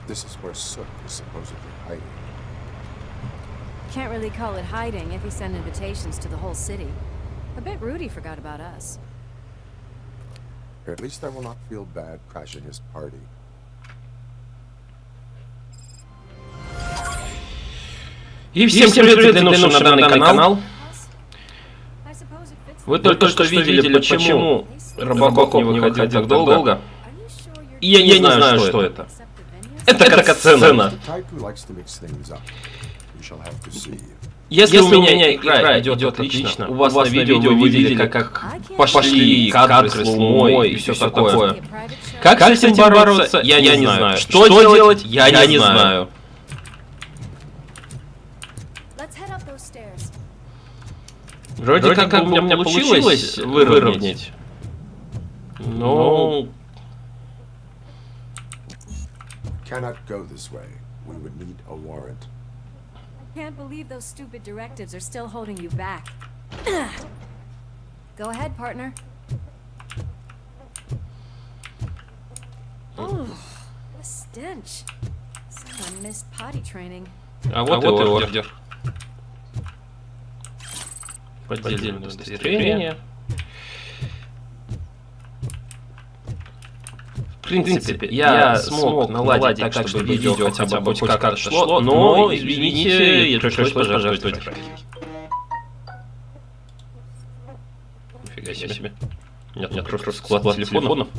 This is where Sook is supposedly hiding. Can't really call it hiding if he sent invitations to the whole city. A bit rude he forgot about us. At least I will not feel bad crashing his party. И всем привет, заглянувшим на данный канал. Вы только что видели, почему RoboCop не выходил так долго. И я не знаю, что это. Это катсцена. Если у меня игра идет отлично, у вас на видео вы видели, как пошли кадры с лумой и все такое. Как с этим бороться, я не знаю. Что делать, я не знаю. Вроде как у меня получилось выровнять. Но... Cannot go this way. We would need a warrant. Can't believe those stupid directives are still holding you back. Go ahead, partner. Oh, a stench. Someone missed potty training. А вот и ордер. Поддельное удостоверение. В принципе, я смог наладить так, чтобы видео хотя бы хоть как-то шло, но, извините, пришлось пожертвовать графикой. Нифига себе. Нет, просто склад телефонов.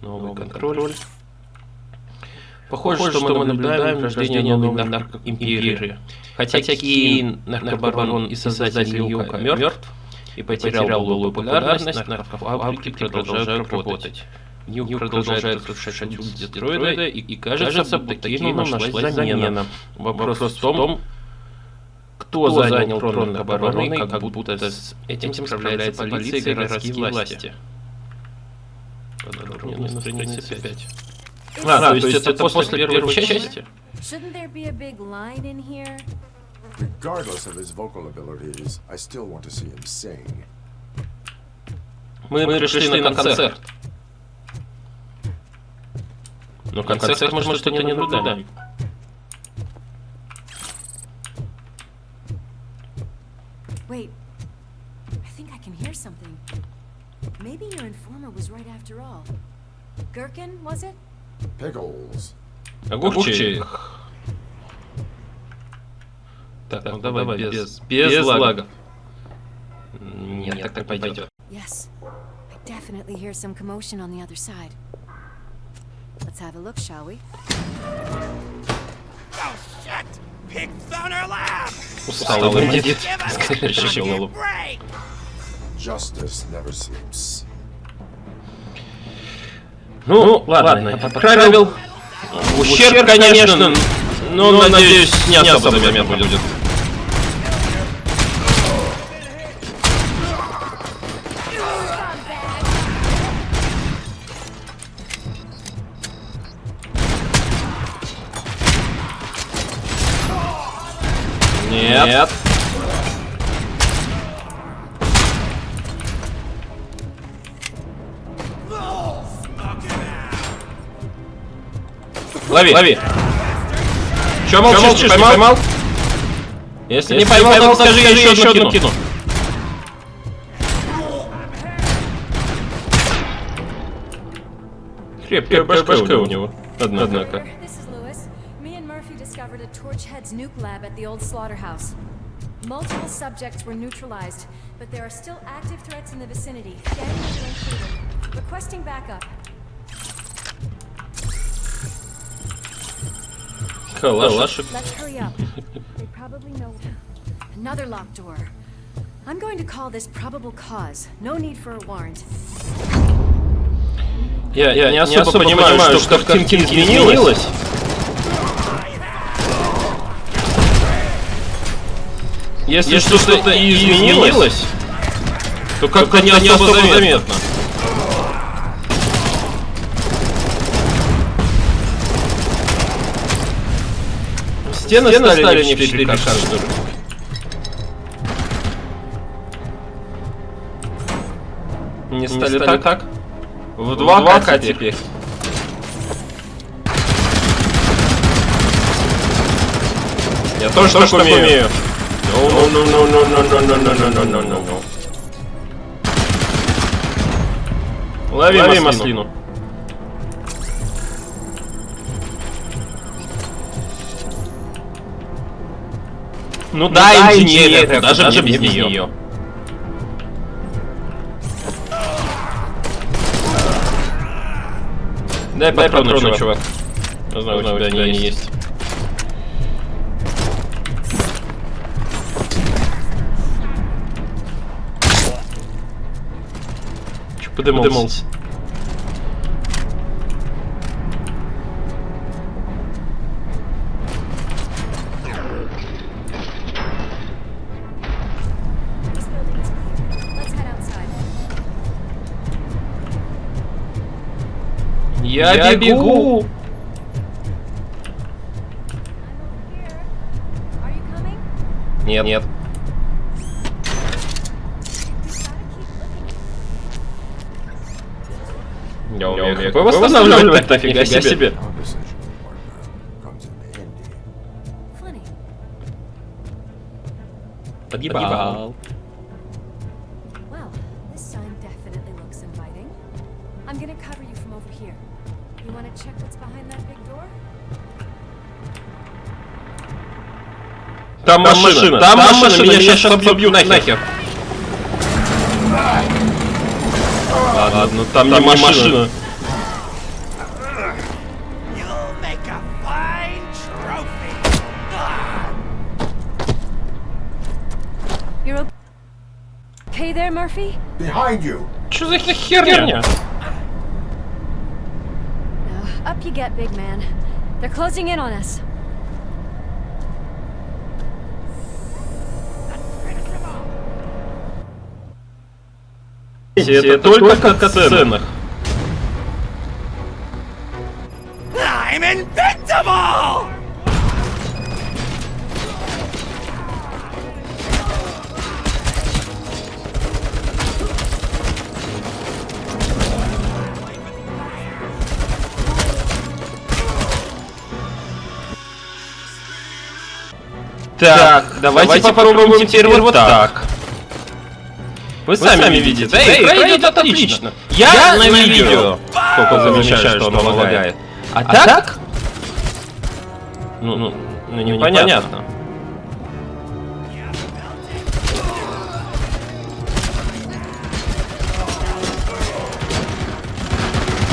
Новый контроль. Похоже, что мы наблюдаем рождение новой наркоимперии. Хотя такие наркобарон и создатель Ньюка мертв и потерял былую популярность, наркофабрики продолжают работать. Ньюк продолжает разрушать Детройда, и кажется, будто им нашлась замена. Вопрос в том, кто занял трон наркобароны, как будто с этим справляется полиция и городские власти. Подробнее на странице 5. То есть это после первой части? Regardless of his vocal abilities, I still want to see him sing. Мы пришли на концерт. Но концерт, может, что-то не наблюдаем. Wait, I think I can hear something. Maybe your informer was right after all. Gherkin, was it? Pickles. Огурчик. Так, ну давай, без лагов. Нет, так пойдет. Yes, I definitely hear some commotion on the other side. Let's have a look, shall we? Oh shit! Pigs on our lap! Устал выглядит. Решил голову. Justice never sleeps. Ну, ладно, поправил. Ущерб, конечно, но, надеюсь, не особо заметно будет. Нет. Лови. Чё молчишь? Поймал? Если не поймал, то скажи, я еще одну кину. Крепкая башка у него, однако. Multiple subjects were neutralized, but there are still active threats in the vicinity. Gangs are included. Requesting backup. Калашик. Let's hurry up. They probably know. Another locked door. I'm going to call this probable cause. No need for a warrant. Я не особо понимаю, что в картинке изменилось. Если что-то и изменилось, то как-то не особо заметно. Стены стали не 4К, что ли? Не стали так? В 2К теперь. Я тоже так умею. No. Лови маслину. Ну да, инженерия, даже без нее. Дай патроны, чувак. Я знаю, у тебя они есть. Че подымался? Я бегу! Нет. Я умею какой восстанавливать, нафига себе. Conversation with partner comes in handy. Погибал. Well, this sign definitely looks inviting. I'm gonna cover you from over here. You wanna check what's behind that big door? Там машина, меня сейчас побьют нахер. Ладно, там не машина. You'll make a fine trophy. You're okay there, Murphy? Behind you! Чё за херня? No, up you get, big man. They're closing in on us. Это только как оценок. I'm invincible! Так, давайте попробуем теперь вот так. Вы сами видите, да, игра идет отлично. Я на видео только замечаю, что она лагает. А так? Ну, непонятно.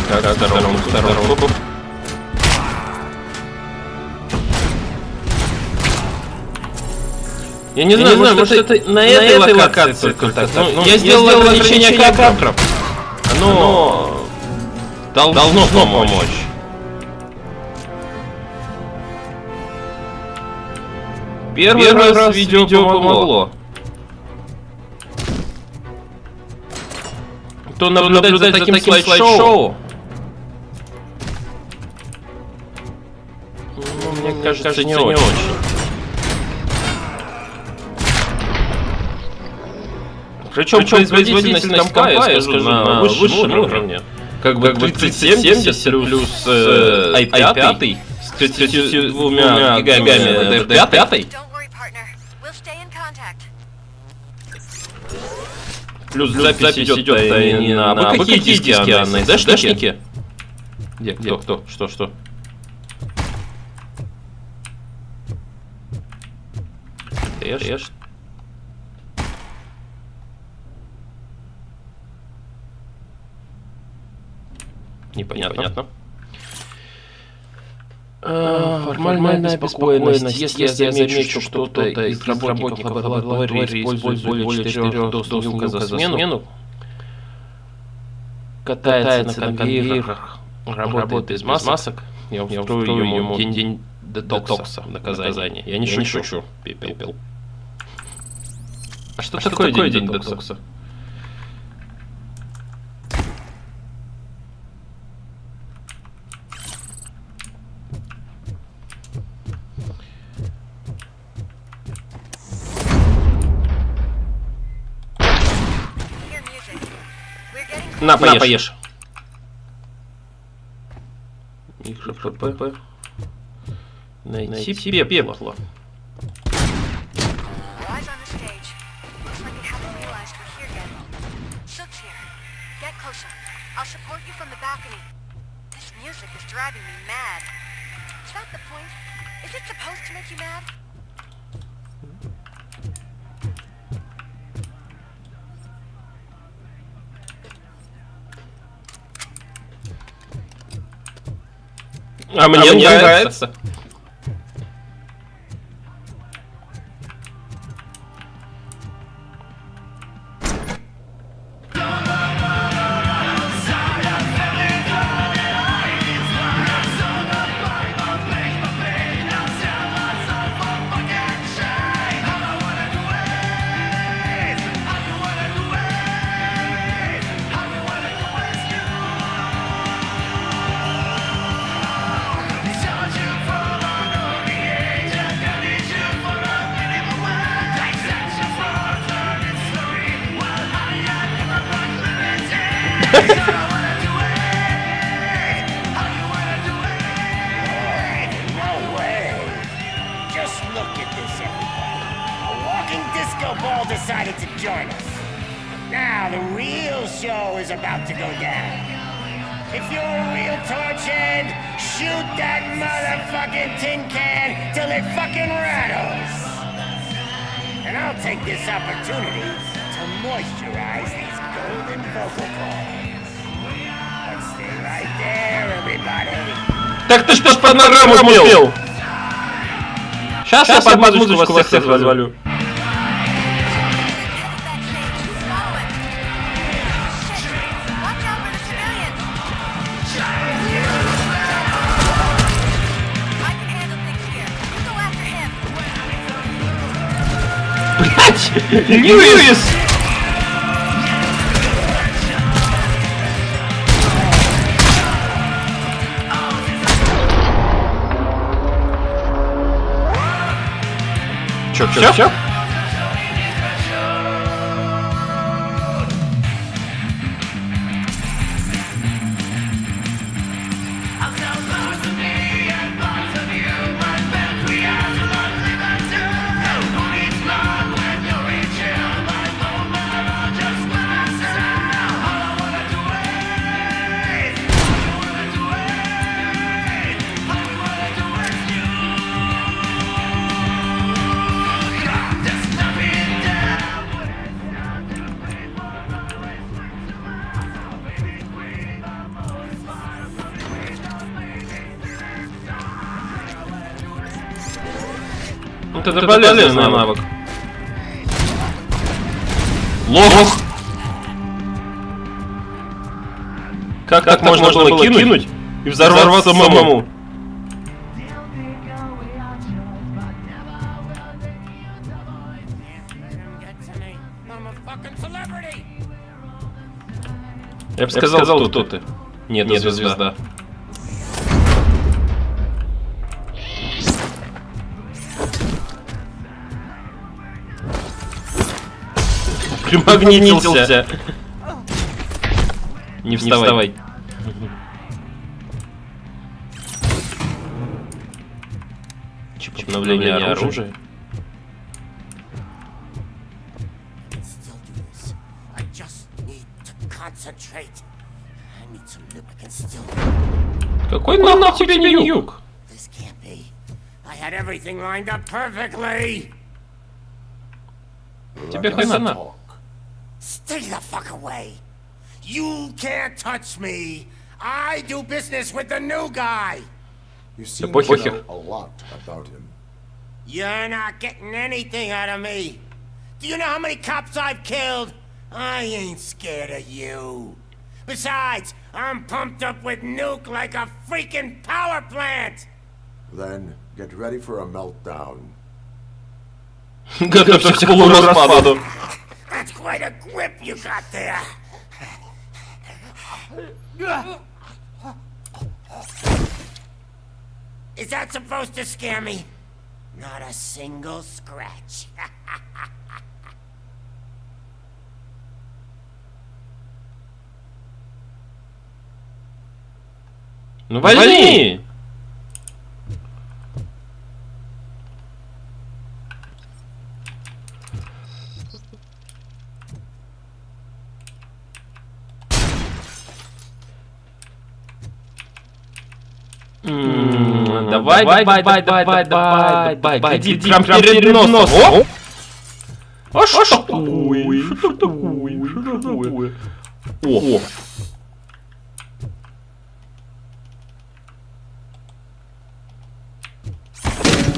Так, сторонку. Я не знаю, может это на этой локации только так. Ну, я сделал ограничение кадров. Оно должно помочь. Первый раз видео помогло. Кто наблюдать за таким слайд-шоу? Ну, мне кажется, не очень. Причем производительность компа, я скажу, на высшем уровне. Как бы 3070 плюс i5 с 32 гигами DF5. Плюс запись идет не на какие диски, а на SD-шники. Где? Кто? Что? Режь. Непонятно. Формальная беспокойность. Если я замечу, что кто-то из работников лаборатории использует более 4 доз глюка за смену, катается на конвейерах, работает без масок, я устрою ему день детокса, наказания. Я не шучу. Пепел. А что такое день детокса? На, поешь. Их же ПП. Найти себе пепло. А мне нравится. Decided to join us. Now the real show is about to go down. If you're a real torch head, shoot that motherfucking tin can till it fucking rattles. And I'll take this opportunity to moisturize these golden vocal cords. But stay right there, everybody. Так ты что ж панораму смел? Сейчас я под музычку вас всех развалю. Льюис! Чё? Это полезный навык. Лох! Как так можно было кинуть и взорваться самому? Я бы сказал, кто ты. Нет, звезда. Примагнитился. Не вставай. Чип обновление оружия. Какой нахуй тебе не юг? Тебе хрена. Stay the fuck away. You can't touch me. I do business with the new guy. You seem to know a lot about him. You're not getting anything out of me. Do you know how many cops I've killed? I ain't scared of you. Besides, I'm pumped up with nuke like a freaking power plant. Then get ready for a meltdown. Готовься к полураспаду. That's quite a grip you got there. Is that supposed to scare me? Not a single scratch. Ну возьми! Давай, гляди, прям перед носом. А что такое? Что такое? О!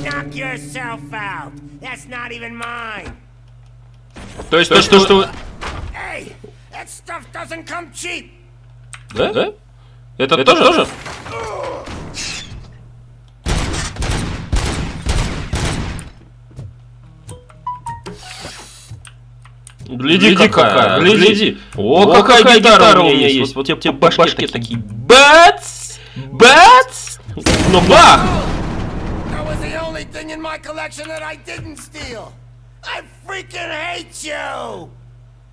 Knock yourself out. That's not even mine. То есть, что... Hey, that stuff doesn't come cheap. Да? Это тоже? Гляди какая, гляди. О, какая гитара у меня есть. Вот те башки такие. Бац! Бац! Ну бах! That was the only thing in my collection that I didn't steal. I freaking hate you.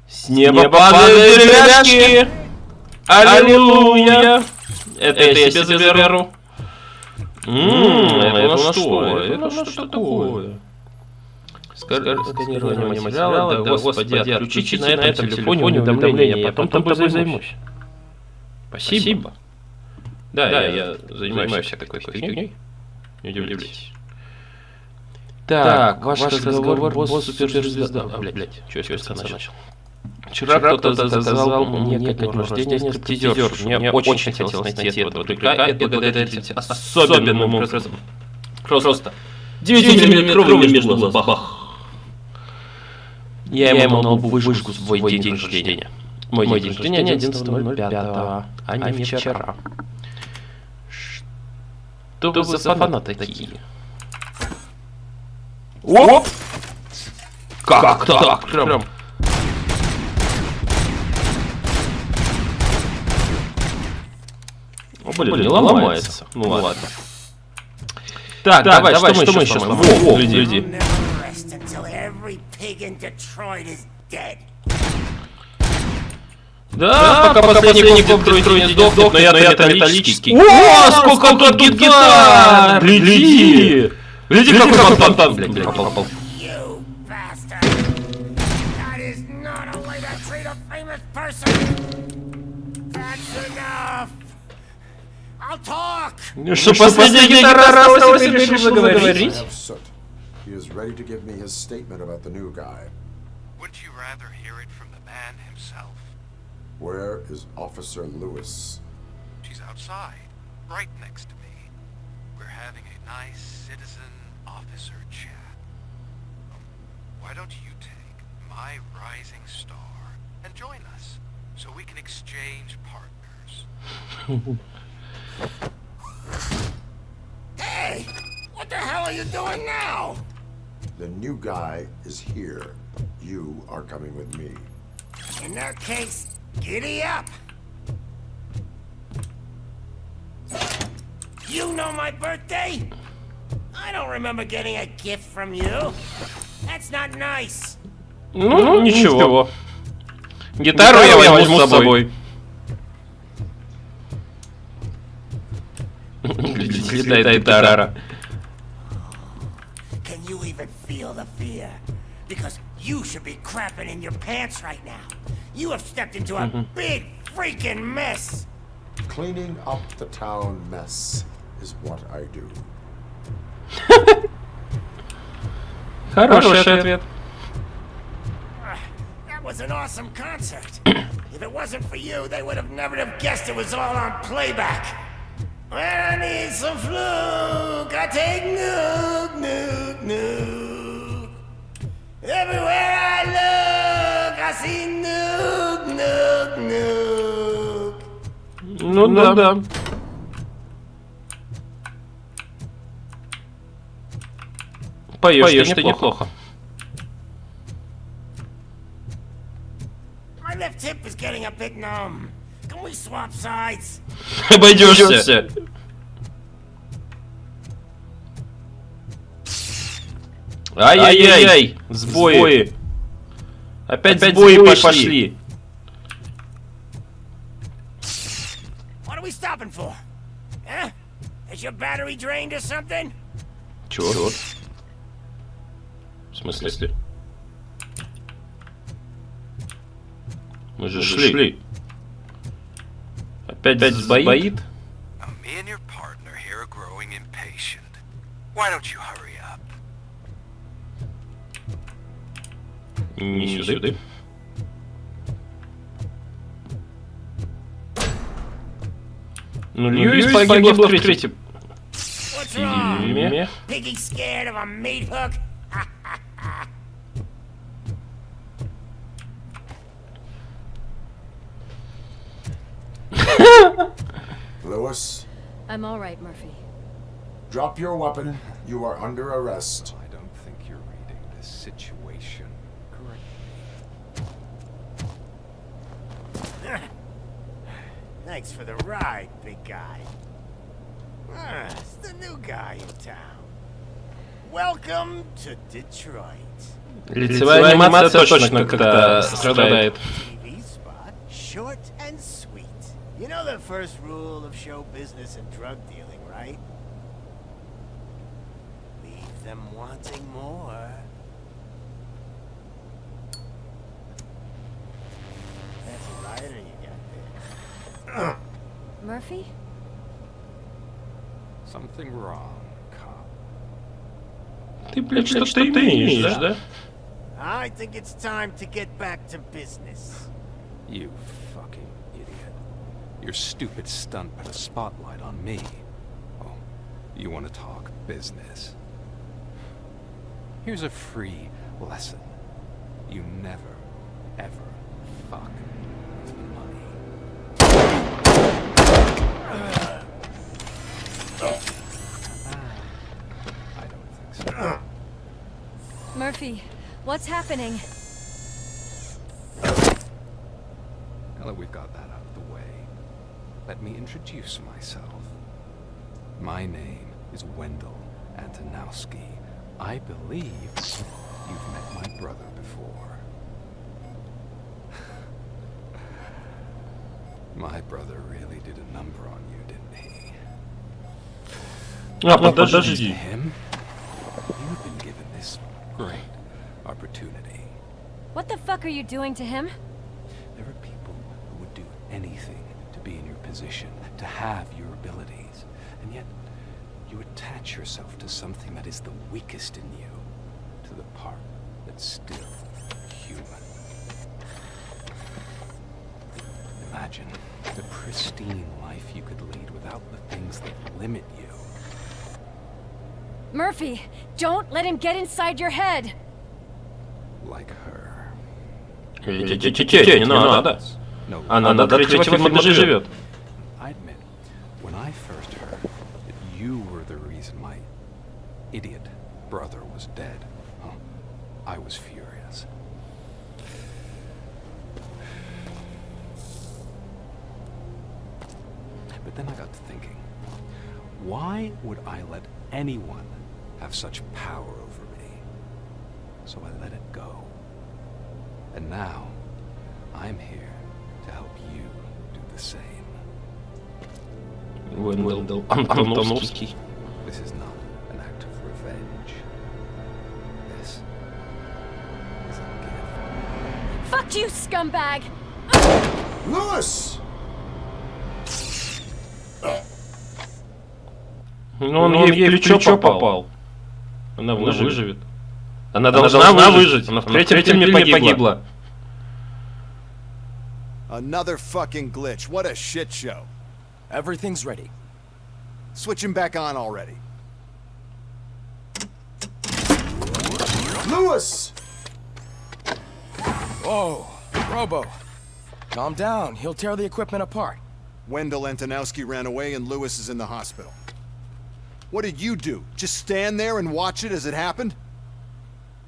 С неба падают деревяшки. Аллилуйя. Это я себе заберу. Это на что? Это что такое? Сканирование материала, да господи, отключите на этом телефоне уведомления, я потом тобой займусь. Спасибо. Да, я занимаюсь всякой такой фигней. Не удивляйтесь. Так, ваш разговор, босс суперзвезда. Блять, что я начал? Вчера кто-то заказал мне ко дню рождения стриптизершу. Мне очень хотелось найти этого дурака и отгадать особенным образом. Просто 9-миллиметровый между глаз. Бах. Я ему на лбу выжгу свой день рождения. Мой день рождения 11.05, а не вчера. Что вы за фанаты такие? Оп! Как так? Прям... О, блин, не ломается. Ну ладно. Так, давай, что мы еще сломаем? Во, гляди. Да, пока последний коп тройки не сдохнет, но я-то металлический. О, сколько тут гитар! Гляди! Гляди, какой фонтан, блядь, попал. Ну что, последняя гитара осталась, и ты решил заговорить? He is ready to give me his statement about the new guy. Would you rather hear it from the man himself? Where is Officer Lewis? She's outside, right next to me. We're having a nice citizen officer chat. Why don't you take my rising star and join us so we can exchange partners? Hey! What the hell are you doing now? The new guy is here. You are coming with me. In that case, giddy up! You know my birthday? I don't remember getting a gift from you. That's not nice. Ну, ничего. Гитару я возьму с собой. Летает гитара. Can you even feel the fear? Because you should be crapping in your pants right now. You have stepped into a big freaking mess. Cleaning up the town mess is what I do. Хороший ответ. That was an awesome concert. If it wasn't for you, they would have never have guessed it was all on playback. When I need some fluke, I take nuke, nuke, nuke. Everywhere I look, I see nuke, nuke, nuke. Ну да. Поешь ты неплохо. My left hip is getting a bit numb. Can we swap sides? Обойдешься. Ай-яй-яй, сбои. Опять сбои пошли. What are we stopping for? Huh? Is your battery drained or something? Чего? В смысле? Мы же шли. Опять сбоит? Now, me and your partner here are growing impatient. Why don't you hurry up? Не сюда. Ну, Льюис погибла в третьем What's wrong? фильме. Piggy scared of a meat hook? Lewis, I'm all right, Murphy. drop your weapon. You are under arrest. I don't think you're reading this situation correctly. Thanks for the ride, big guy. It's the new guy in town. Welcome to Detroit. Лицевая анимация точно как-то страдает. TV spot, short and sweet. You know the first rule of show business and drug dealing, right? Leave them wanting more. That's a rider you got there. Murphy? Something wrong, cop. Ты, блядь, что-то имеешь, да? I think it's time to get back to business. You fucking idiot. Your stupid stunt put a spotlight on me. Oh, you want to talk business? Here's a free lesson. You never, ever fuck with money. I don't think so. Murphy, what's happening? Now that we've got that out of the way, let me introduce myself. My name is Wendell Antonowski. I believe you've met my brother before. My brother really did a number on you, didn't he? Подожди. To him, you've been given this great opportunity. What the fuck are you doing to him? There are people who would do anything to be in your position, to have your abilities, and yet you attach yourself to something that is the weakest in you, to the part that's still human. Imagine the pristine life you could lead without the things that limit you. Murphy, don't let him get inside your head! Like her. Не надо. No, Она до третьего фильма доживет. I admit, when I first heard that you were the reason my idiot brother was dead, I was furious. But then I got to thinking, why would I let anyone have such power over me? So I let it go. And now, I'm here to help you do the same. Вендел Антоновский. This is not an act of revenge. This is a gift. Fuck you, scumbag! Lewis! Ну, он ей в плечо попал. Она выживет. Она должна выжить. Она в третьем фильме погибла. Another fucking glitch. What a shit show. Everything's ready. Switch him back on already. Lewis! Whoa, Robo. Calm down. He'll tear the equipment apart. Wendell Antonowski ran away and Lewis is in the hospital. What did you do? Just stand there and watch it as it happened?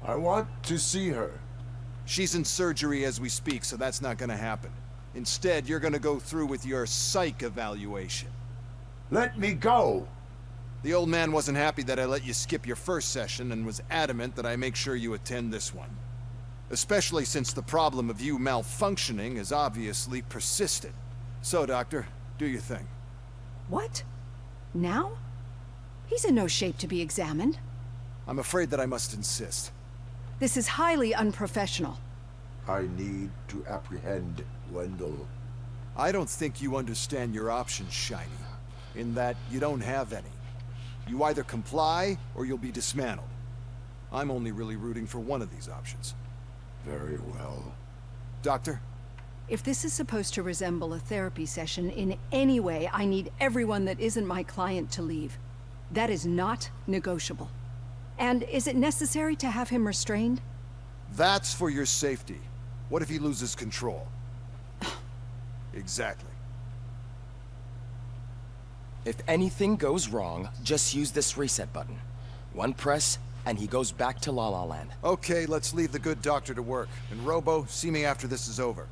I want to see her. She's in surgery as we speak, so that's not gonna happen. Instead, you're gonna go through with your psych evaluation. Let me go! The old man wasn't happy that I let you skip your first session and was adamant that I make sure you attend this one. Especially since the problem of you malfunctioning is obviously persistent. So, Doctor, do your thing. What? Now? He's in no shape to be examined. I'm afraid that I must insist. This is highly unprofessional. I need to apprehend Wendell. I don't think you understand your options, Shiny. In that you don't have any. You either comply or you'll be dismantled. I'm only really rooting for one of these options. Very well. Doctor? If this is supposed to resemble a therapy session in any way, I need everyone that isn't my client to leave. That is not negotiable. And is it necessary to have him restrained? That's for your safety. What if he loses control? Exactly. If anything goes wrong, just use this reset button. One press, and he goes back to La La Land. Okay, let's leave the good doctor to work. And Robo, see me after this is over.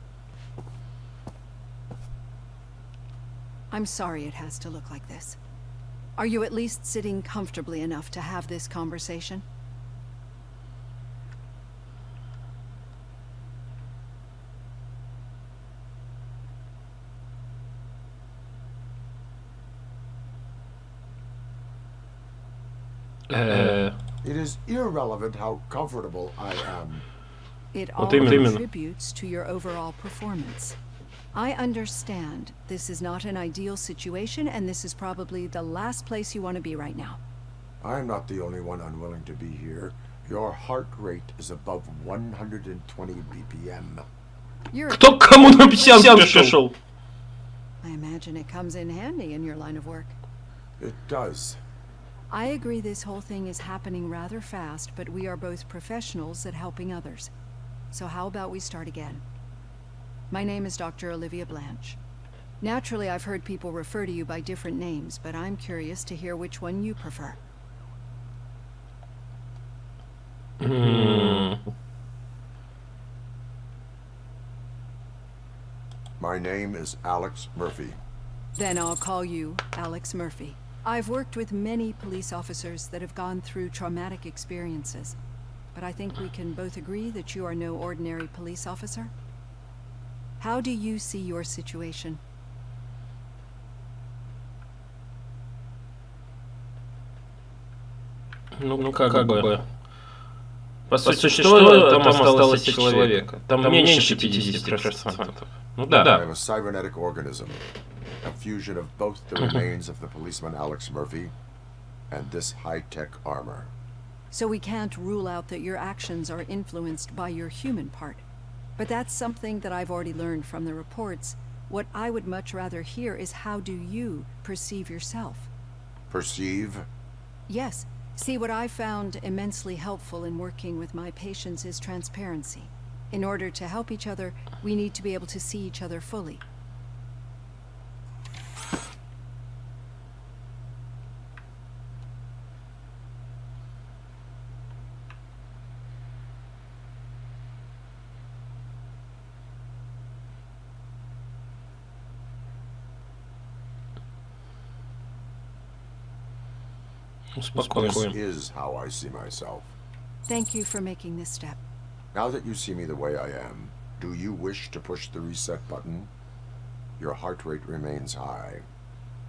I'm sorry it has to look like this. Are you at least sitting comfortably enough to have this conversation? It is irrelevant how comfortable I am. It all contributes to your overall performance. I understand this is not an ideal situation, and this is probably the last place you want to be right now. I'm not the only one unwilling to be here. Your heart rate is above 120 BPM. You're Кто к кому на 50 пришел? I imagine it comes in handy in your line of work. It does. I agree this whole thing is happening rather fast, but we are both professionals at helping others. So how about we start again? My name is Dr. Olivia Blanche. Naturally, I've heard people refer to you by different names, but I'm curious to hear which one you prefer. My name is Alex Murphy. Then I'll call you Alex Murphy. I've worked with many police officers that have gone through traumatic experiences, but I think we can both agree that you are no ordinary police officer. How do you see your situation? Ну как бы. По сути, что там осталось от человека? Там меньше 50%. Ну да. I am a cybernetic organism, a fusion of both the remains of the policeman Alex Murphy and this high-tech armor. So we can't rule out that your actions are influenced by your human part. But that's something that I've already learned from the reports. What I would much rather hear is how do you perceive yourself? Perceive? Yes. See, what I found immensely helpful in working with my patients is transparency. In order to help each other, we need to be able to see each other fully. This is how I see myself. Thank you for making this step. Now that you see me the way I am, do you wish to push the reset button? Your heart rate remains high.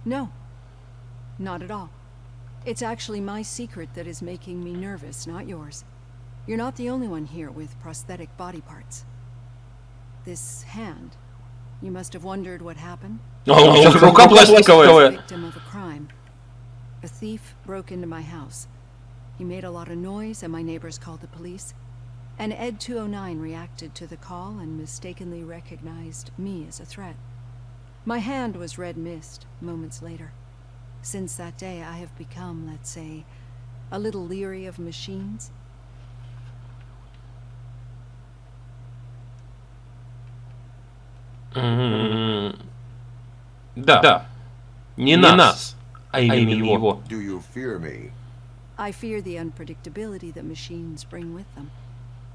No. Not at all. It's actually my secret that is making me nervous, not yours. You're not the only one here with prosthetic body parts. This hand, you must have wondered what happened. Рука пластиковая. Victim of a crime. A thief broke into my house. He made a lot of noise and my neighbors called the police. And Ed 209 reacted to the call and mistakenly recognized me as a threat. My hand was red mist moments later. Since that day, I have become, let's say, a little leery of machines. Да. Не нас, а именно его. Do you fear me? I fear the unpredictability that machines bring with them.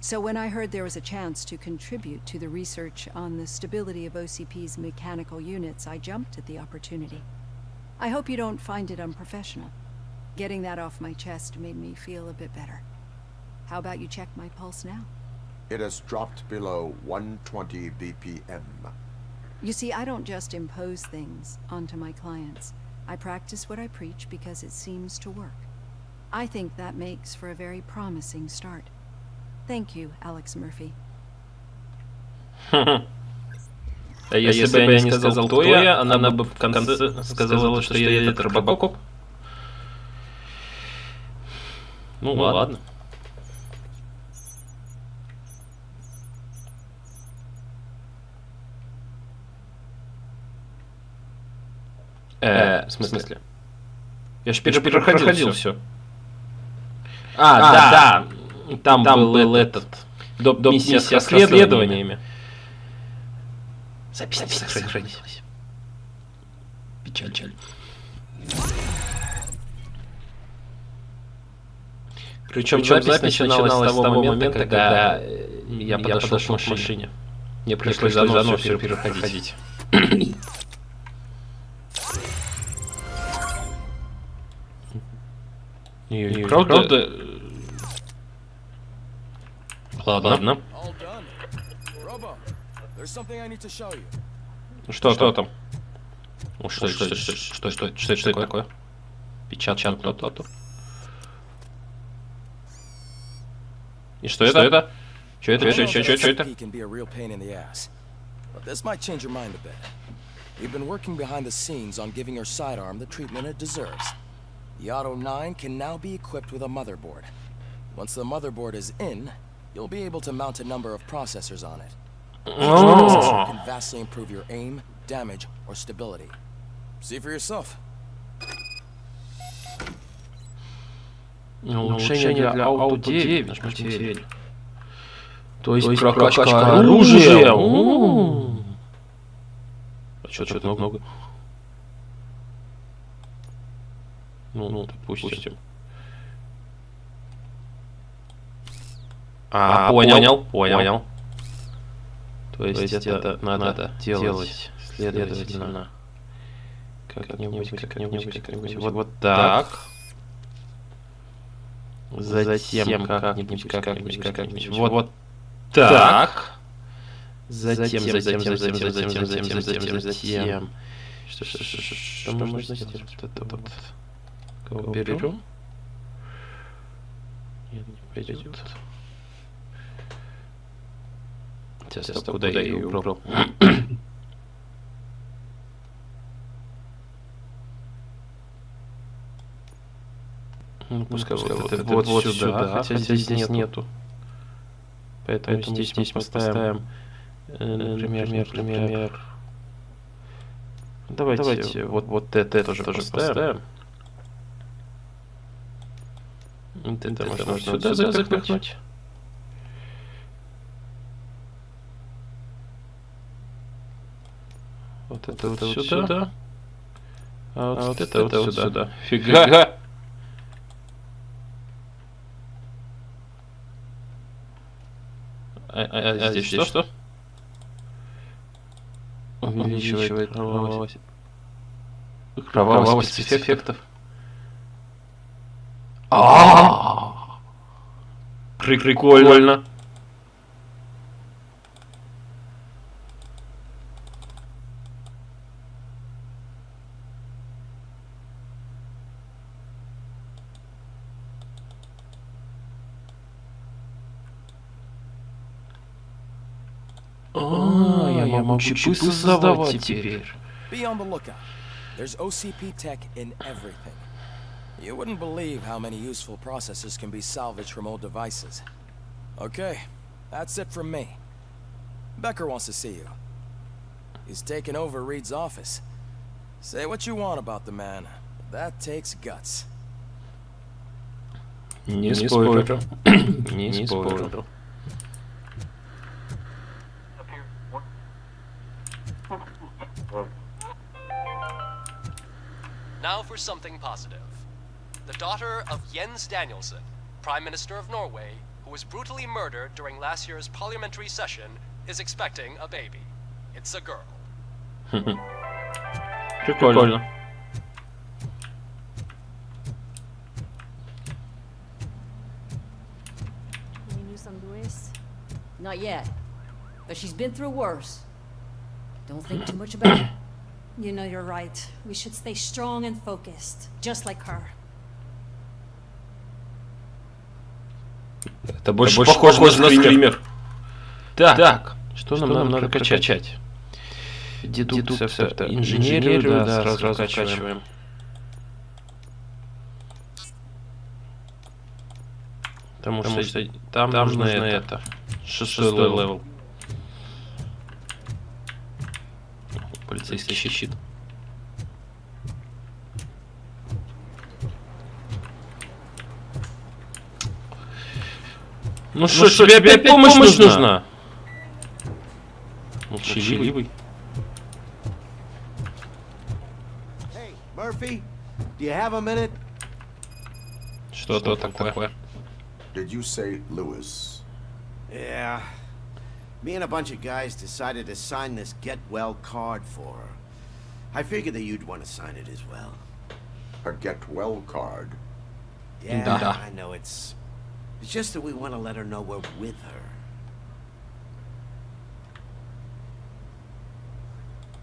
So when I heard there was a chance to contribute to the research on the stability of OCP's mechanical units, I jumped at the opportunity. I hope you don't find it unprofessional. Getting that off my chest made me feel a bit better. How about you check my pulse now? It has dropped below 120 BPM. You see, I don't just impose things onto my clients. I practice what I preach because it seems to work. I think that makes for a very promising start. Thank you, Alex Murphy. А если бы я не сказал, кто я, она бы в конце сказала, что я этот RoboCop. Ну ладно. В смысле? Я же перепроходил все. Да. Там был этот... Миссия с расследованиями. Запись сохранилась. Печаль. Причем запись начиналась с того момента, когда я подошел к машине. Мне пришлось заново все перепроходить. Правда? Ладно. Что там? Что это такое? Печатный кто-то. И что это? Что это? This might change your mind a bit. We've been working behind the scenes on giving your sidearm the treatment it deserves. The Auto 9 can now be equipped with a motherboard. Once the motherboard is in, you'll be able to mount a number of processors on it. Each processor can vastly improve your aim, damage, or stability. See for yourself. Улучшение для Auto 9 наш материал. То есть прокачка оружия. А что-то много. Ну, допустим. Понял. То есть это надо делать, следовательно, как-нибудь, вот так. Затем как-нибудь, вот так. Затем. Что можно сделать? Вот. Кого берем? Нет, не пойдет. Сейчас, куда я ее убрал? Ну, пускай вот сюда, хотя здесь нету. Поэтому здесь поставим, например. Давайте вот это тоже поставим. Это можно сюда запихнуть. Вот это вот сюда. А вот это вот сюда. Фига! А здесь что? Увеличивает кровавость спецэффектов. Прикольно. Я могу чипы создавать теперь. Be on the lookout. There's OCP tech in everything. You wouldn't believe how many useful processors can be salvaged from old devices. Okay, that's it from me. Becker wants to see you. He's taken over Reed's office. Say what you want about the man. That takes guts. Не спорю. Не спорю. Now for something positive. The daughter of Jens Danielson, Prime Minister of Norway, who was brutally murdered during last year's parliamentary session, is expecting a baby. It's a girl. Прикольно. Any news on Luis? Not yet, but she's been through worse. Don't think too much about it. You know you're right. We should stay strong and focused, just like her. Это больше похоже на скример. Так, что нам надо качать? Дедукция, инженерию, да, сразу качиваем. Потому что там нужно это. 6-й левел. Полицейский щит. Ну что, тебе опять помощь нужна? Молчаливый. Hey, Murphy, do you have a minute? Что-то такое. Did you say Lewis? Yeah. Me and a bunch of guys decided to sign this get well card for her. I figured that you'd want to sign it as well. A get well card? Yeah, I know it's just that we want to let her know we're with her.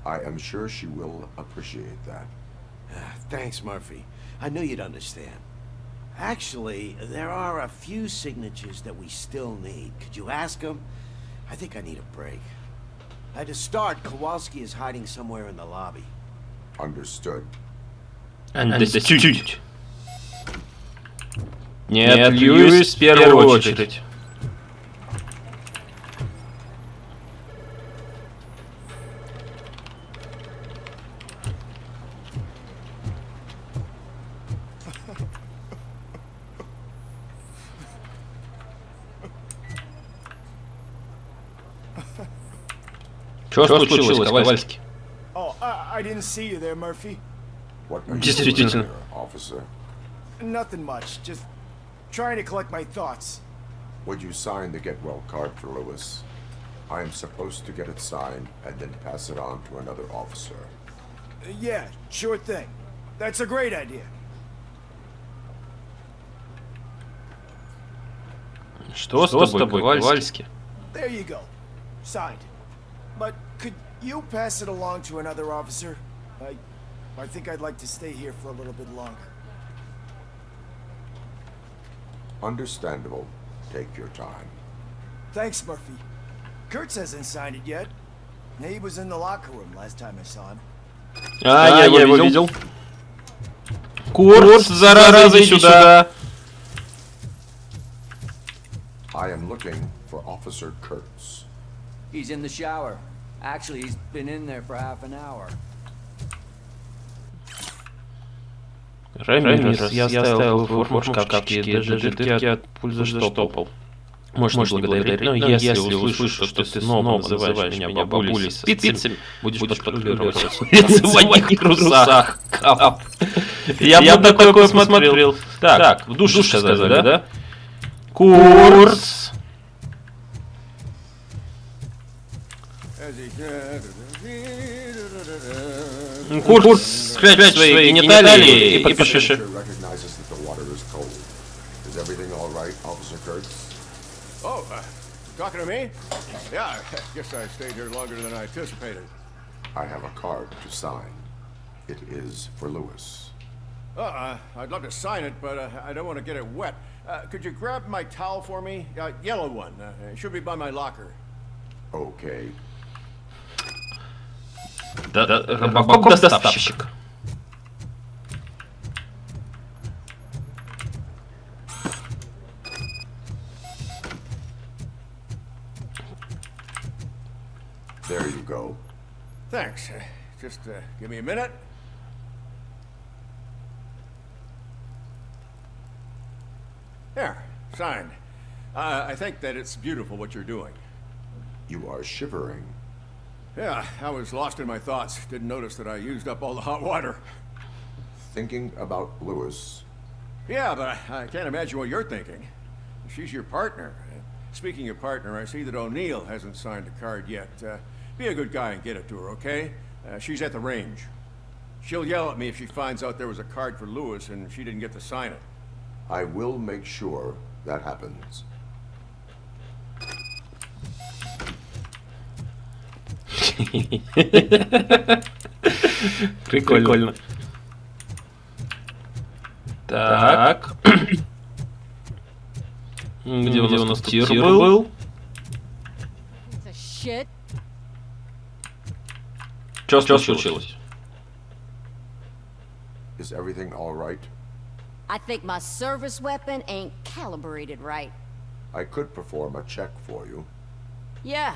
I am sure she will appreciate that. Thanks, Murphy. I knew you'd understand. Actually, there are a few signatures that we still need. Could you ask them? I think I need a break. To start, Kowalski is hiding somewhere in the lobby. Understood. Understood. Нет, Льюис в первую очередь. Что случилось, Ковальский? Oh, I didn't see you there, Murphy. What are you Действительно. doing here, officer? Nothing much. Just trying to collect my thoughts. Would you sign the get well card for Lewis? I am supposed to get it signed and then pass it on to another officer. Yeah, sure thing. That's a great idea. Что с тобой, Ковальский? There you go. Signed. But could you pass it along to another officer? I think I'd like to stay here for a little bit longer. Understandable. Take your time. Thanks, Murphy. Kurtz hasn't signed it yet. He was in the locker room last time I saw him. Я его видел. Курт, зараза, иди сюда. I am looking for Officer Kurtz. He's in the shower. Actually, he's been in there for half an hour. Рамирес, я оставил форму в шкафчике, даже дырки от пуль заштопал. Можно благодарить, но если услышу, что ты снова называешь меня бабулей с спицами, будешь патрулировать в лицевых трусах. Я бы такое посмотрел. Так, в душе сказали, да? Курс. Курс, спрячь свои гениталии и подпиши. Oh, talking to me? Yeah, I guess I stayed here longer than I anticipated. I have a card to sign. It is for Lewis. I'd love to sign it, but I don't want to get it wet. Could you grab my towel for me? Yellow one. It should be by my locker. Okay. RoboCop доставщик. There you go. Thanks. Just give me a minute. There, signed. I think that it's beautiful what you're doing. You are shivering. Yeah, I was lost in my thoughts. Didn't notice that I used up all the hot water. Thinking about Lewis. Yeah, but I can't imagine what you're thinking. She's your partner. Speaking of partner, I see that O'Neill hasn't signed a card yet. Be a good guy and get it to her, okay? She's at the range. She'll yell at me if she finds out there was a card for Lewis and she didn't get to sign it. I will make sure that happens. Прикольно. Так. Где у нас тир был? Что случилось? Is everything all right? I think my service weapon ain't calibrated right. I could perform a check for you. Yeah.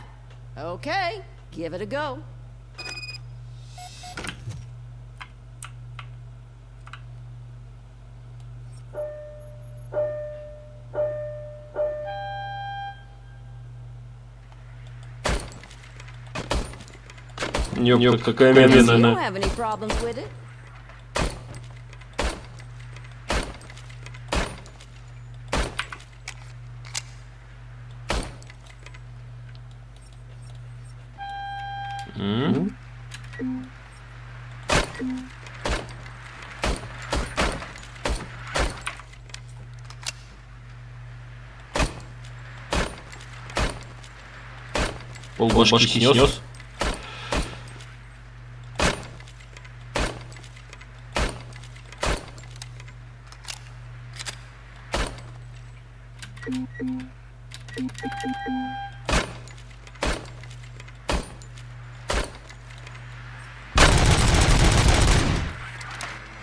Okay. Give it a go. Ёпта, какая You don't медленная. have any problems with it? Полбашки снес.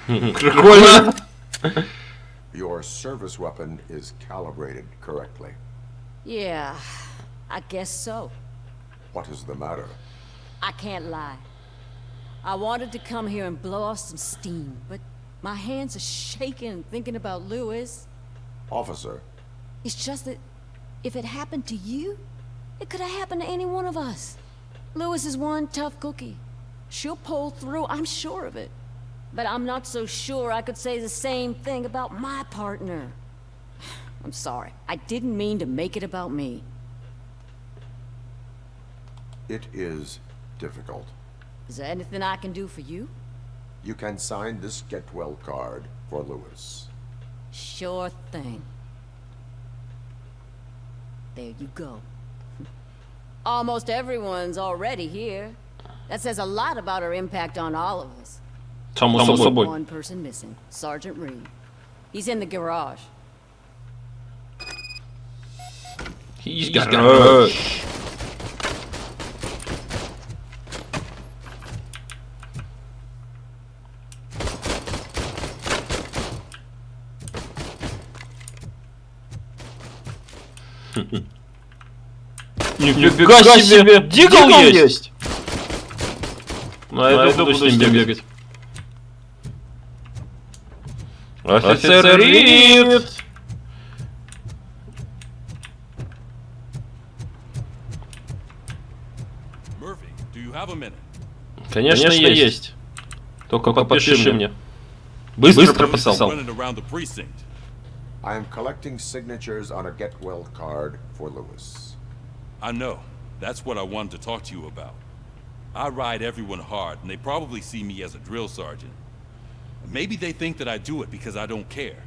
Прикольно. Your service weapon is calibrated correctly. Yeah, I guess so. What is the matter? I can't lie. I wanted to come here and blow off some steam, but my hands are shaking thinking about Lewis. Officer. It's just that if it happened to you, it could have happened to any one of us. Lewis is one tough cookie. She'll pull through, I'm sure of it. But I'm not so sure I could say the same thing about my partner. I'm sorry. I didn't mean to make it about me. It is difficult. Is there anything I can do for you? You can sign this get well card for Lewis. Sure thing. There you go. Almost everyone's already here. That says a lot about her impact on all of us. Само собой. One person missing. Sergeant Reed. He's in the garage. He's garage. Нифига себе! Дигл есть! Ну, я буду с ним бегать. Офицер Рид! Конечно, есть. Только подпиши мне. Быстро подписал. I am collecting signatures on a get well card for Lewis. I know. That's what I wanted to talk to you about. I ride everyone hard, and they probably see me as a drill sergeant. Maybe they think that I do it because I don't care.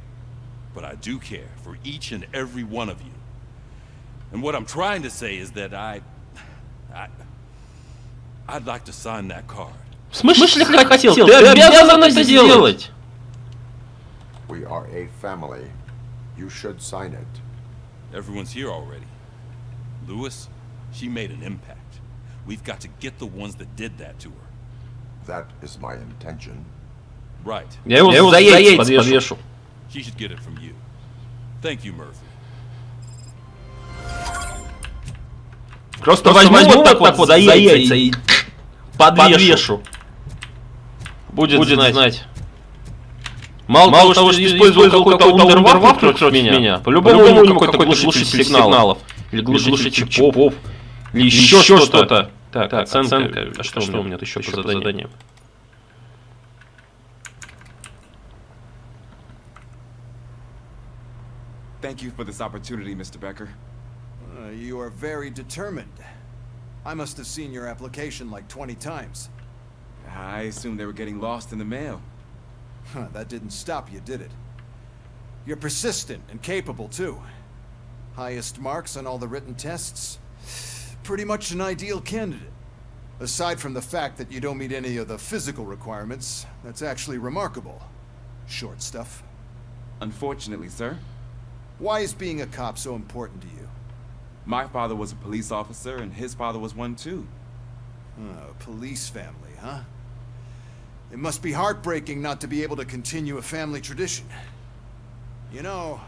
But I do care for each and every one of you. And what I'm trying to say is that I'd like to sign that card. В смысле хотел? Ты обязан это сделать. We are a family. You should sign it. Everyone's here already. Lewis, she made an impact. We've got to get the ones that did that to her. That is my intention. Right. Я его за яйца подвешу. She should get it from you. Thank you, Murphy. Просто возьму вот так вот за яйца и подвешу. Будет знать. Мало того, что использовал какой-то ундерваффе против меня, по-любому у него какой-то глушитель сигналов. Или глушитель чипов. Или еще что-то. Так, оценка. А что у меня еще по заданиям? Thank you for this opportunity, Mr. Becker. You are very determined. I must have seen your application like 20 times. I assumed they were getting lost in the mail. That didn't stop you, did it? You're persistent and capable, too. Highest marks on all the written tests. Pretty much an ideal candidate. Aside from the fact that you don't meet any of the physical requirements, that's actually remarkable. Short stuff. Unfortunately, sir. Why is being a cop so important to you? My father was a police officer, and his father was one too. A police family, huh? It must be heartbreaking not to be able to continue a family tradition. You know,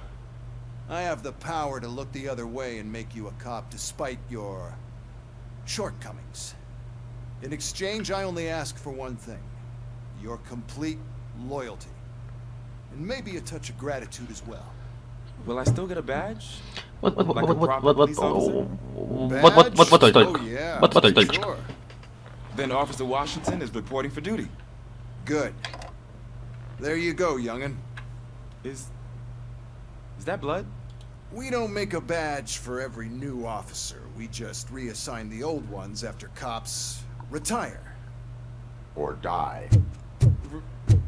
I have the power to look the other way and make you a cop despite your shortcomings. In exchange, I only ask for one thing. Your complete loyalty. And maybe a touch of gratitude as well. Will I still get a badge? Вот Yeah, точка. sure. Then Officer Washington is reporting for duty. Good. There you go, young'un. Is that blood? We don't make a badge for every new officer. We just reassign the old ones after cops retire. Or die.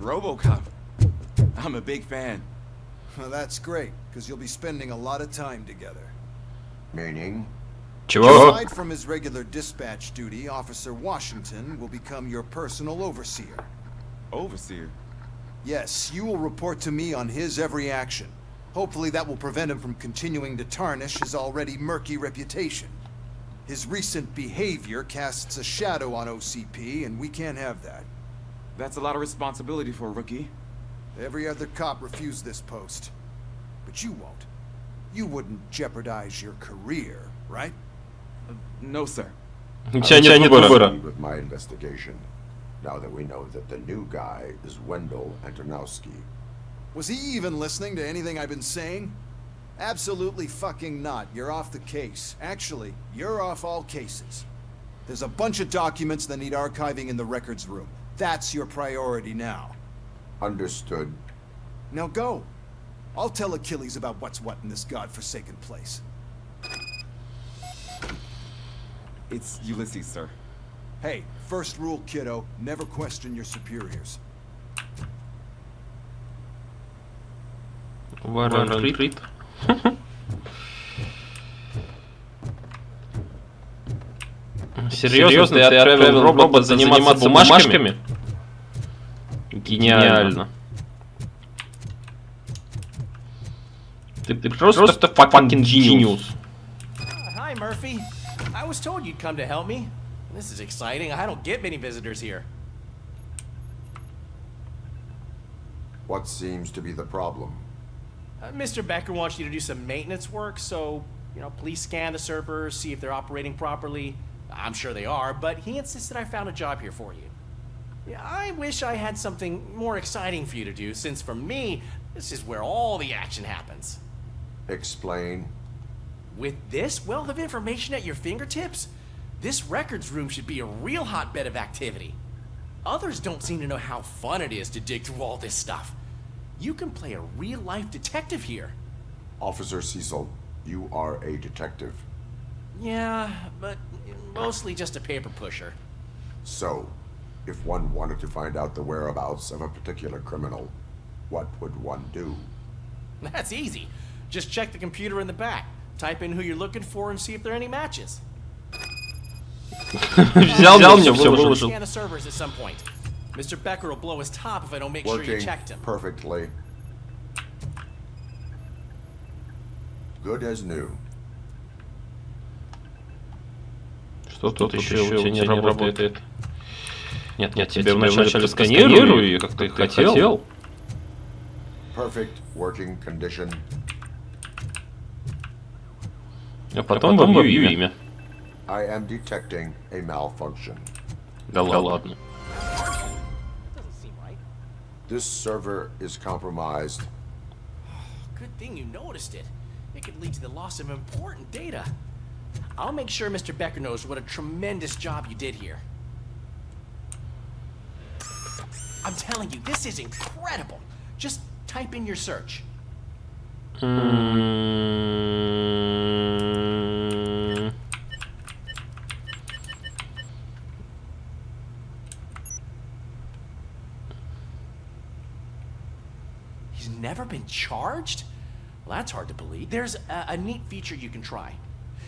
RoboCop. I'm a big fan. Well, that's great, because you'll be spending a lot of time together. Meaning? Чего? Aside from his regular dispatch duty, Officer Washington will become your personal overseer. Overseer? Yes, you will report to me on his every action. Hopefully that will prevent him from continuing to tarnish his already murky reputation. His recent behavior casts a shadow on OCP, and we can't have that. That's a lot of responsibility for a rookie. Every other cop refused this post. But you won't. You wouldn't jeopardize your career, right? No, sir. Ничего нет выбора. With my investigation, now that we know that the new guy is Wendell Antonowski. Was he even listening to anything I've been saying? Absolutely fucking not. You're off the case. Actually, you're off all cases. There's a bunch of documents that need archiving in the records room. That's your priority now. Understood. Now go. I'll tell Achilles about what's what in this godforsaken place. It's Ulysses, sir. Hey, first rule, kiddo, never question your superiors. Варан-рит. Серьезно, ты отправил робота заниматься бумажками? Гениально. Ты просто fucking genius. Hi, Murphy. I was told you'd come to help me. This is exciting. I don't get many visitors here. What seems to be the problem? Mr. Becker wants you to do some maintenance work, so, please scan the servers, see if they're operating properly. I'm sure they are, but he insisted I found a job here for you. Yeah, I wish I had something more exciting for you to do, since for me, this is where all the action happens. Explain. With this wealth of information at your fingertips, this records room should be a real hotbed of activity. Others don't seem to know how fun it is to dig through all this stuff. You can play a real-life detective here. Officer Cecil, you are a detective. Yeah, but mostly just a paper pusher. So, if one wanted to find out the whereabouts of a particular criminal, what would one do? That's easy. Just check the computer in the back. Type in who you're looking for and see if there are any matches. Взял мне всё, выложил. Scan the servers at some point. Mr. Becker will blow his top if I don't make sure you checked him. Perfectly. Good as new. Что тут еще у тебя не работает? Нет, я тебя вначале сканирую, как ты хотел. Perfect working condition. А потом вобью имя. I am detecting a malfunction. Да ладно. This server is compromised. Good thing you noticed it. It could lead to the loss of important data. I'll make sure Mr. Becker knows what a tremendous job you did here. I'm telling you, this is incredible. Just type in your search. He's never been charged? Well, that's hard to believe. There's a neat feature you can try.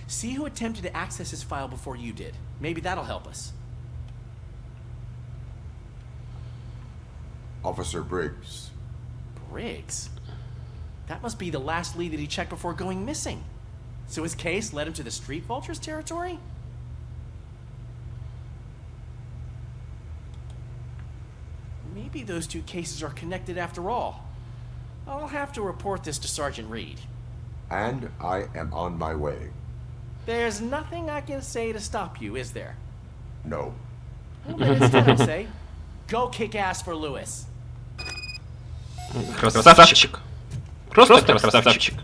See who attempted to access his file before you did. Maybe that'll help us. Officer Briggs. Briggs? That must be the last lead that he checked before going missing. So his case led him to the Street Vultures territory? Maybe those two cases are connected after all. I'll have to report this to Sergeant Reed. And I am on my way. There's nothing I can say to stop you, is there? No. Well, then instead I say, go kick ass for Lewis. Красавчик. Просто красавчик.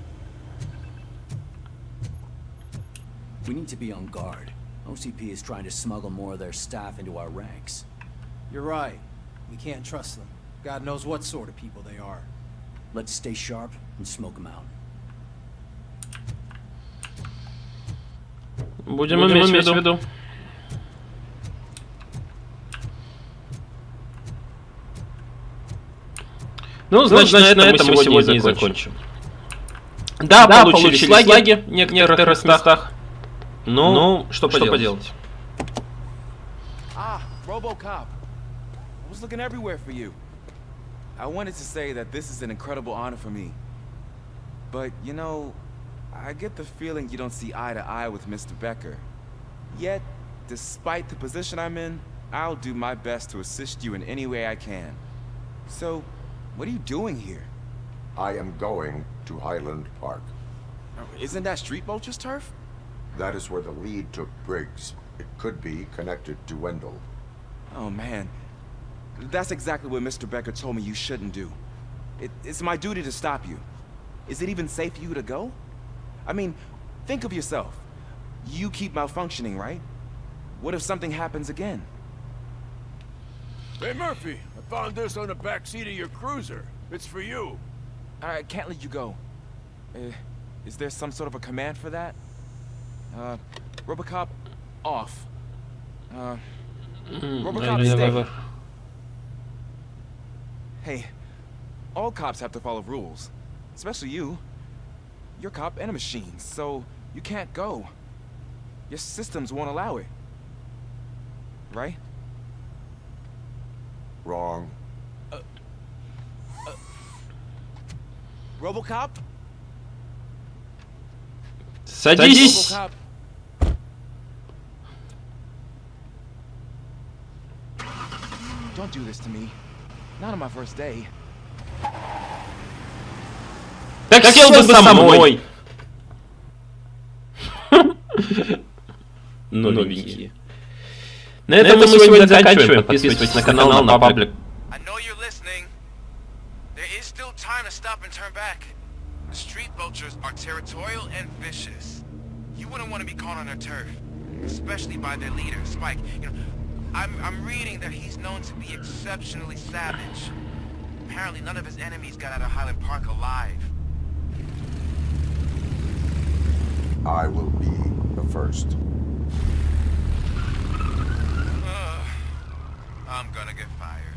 We need to be on guard. OCP is trying to smuggle more of their staff into our ranks. You're right. We can't trust them. God knows what sort of people they are. Let's stay sharp and smoke them out. Будем иметь в виду. Ну, значит, на этом мы сегодня и закончим. Да, получились лаги в некоторых местах. Ну, что поделать? RoboCop. I was looking everywhere for you. I wanted to say that this is an incredible honor for me. But, you know, I get the feeling you don't see eye to eye with Mr. Becker. Yet, despite the position I'm in, I'll do my best to assist you in any way I can. So, what are you doing here? I am going to Highland Park. Isn't that Street Vulture's turf? That is where the lead took Briggs. It could be connected to Wendell. Oh, man. That's exactly what Mr. Becker told me you shouldn't do. It's my duty to stop you. Is it even safe for you to go? I mean, think of yourself. You keep malfunctioning, right? What if something happens again? Hey, Murphy, I found this on the back seat of your cruiser. It's for you. I can't let you go. Is there some sort of a command for that? RoboCop, off. RoboCop, stay. Hey, all cops have to follow rules. Especially you. You're a cop and a machine, so you can't go. Your systems won't allow it. Right? Wrong. RoboCop? Садись! RoboCop. Don't do this to me. Not on my first day. Так сел бы со мной! Ну, новенькие. На этом мы сегодня заканчиваем. Подписывайтесь на канал, на паблик. I know you're listening. There is still time to stop and turn back. The Street Vultures are territorial and vicious. You wouldn't want to be caught on their turf, especially by their leader, Spike. You know, I'm reading that he's known to be exceptionally savage. Apparently, none of his enemies got out of Highland Park alive. I will be the first. I'm gonna get fired.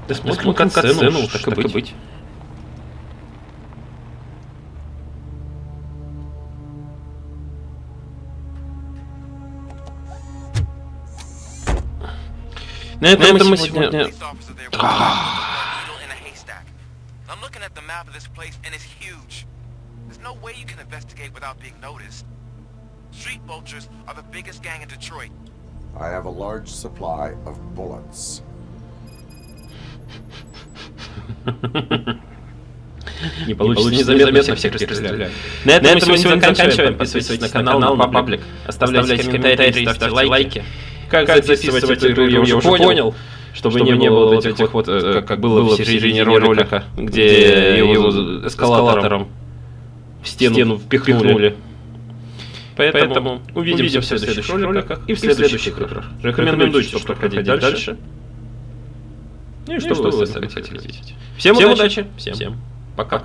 Да смотрим кат-сцену, так и быть. На этом мы сегодня... I'm looking at the map of this place and it's huge. There's no way you can investigate without being noticed. Street Vultures are the biggest gang in Detroit. I have a large supply of bullets. Не получится незаметно всех расстрелять. На этом мы сегодня заканчиваем. Подписывайтесь на канал, на паблик. Оставляйте комментарии, ставьте лайки. Как записывать эту игру, я уже понял. Чтобы не было вот этих вот, как было в середине ролика, где его эскалатором в стену впихнули. Поэтому увидимся в следующих роликах и в следующих играх. Рекомендую, чтобы проходить дальше. Ну и что вы сами хотите видеть. Всем удачи, всем пока.